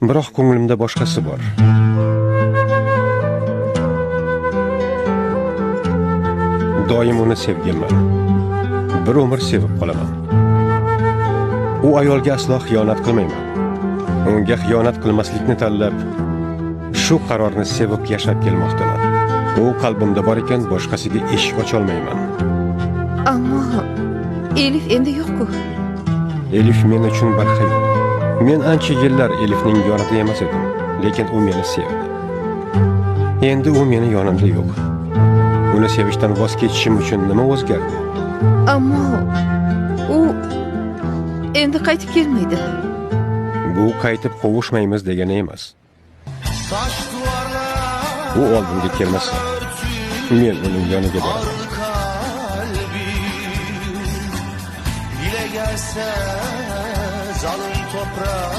Biroq ko'nglimda boshqasi bor. Doim uni sevganman. Bir umr sevib qolaman. U ayolga aslo xiyonat qilmayman. Unga xiyonat qilmaslikni tanlab, shu qarorni sevib yashab kelmoqdaman. U qalbimda bor ekan, boshqasiga eshik ocha olmayman. Ammo Elif endi yo'q-ku. Elif men uchun barxil. Men ancha yillar Elifning yonida emas edim, lekin u meni sevdi. Endi u meni yonimda yo'q. Uni sevishdan voz kechishim uchun nima o'zgardi? Ammo u endi qaytib kelmaydi. Bu qaytib qovushmaymiz degani emas. U oldimga kelmasa, men uning yoniga boraman. Dile gelse zalim toprak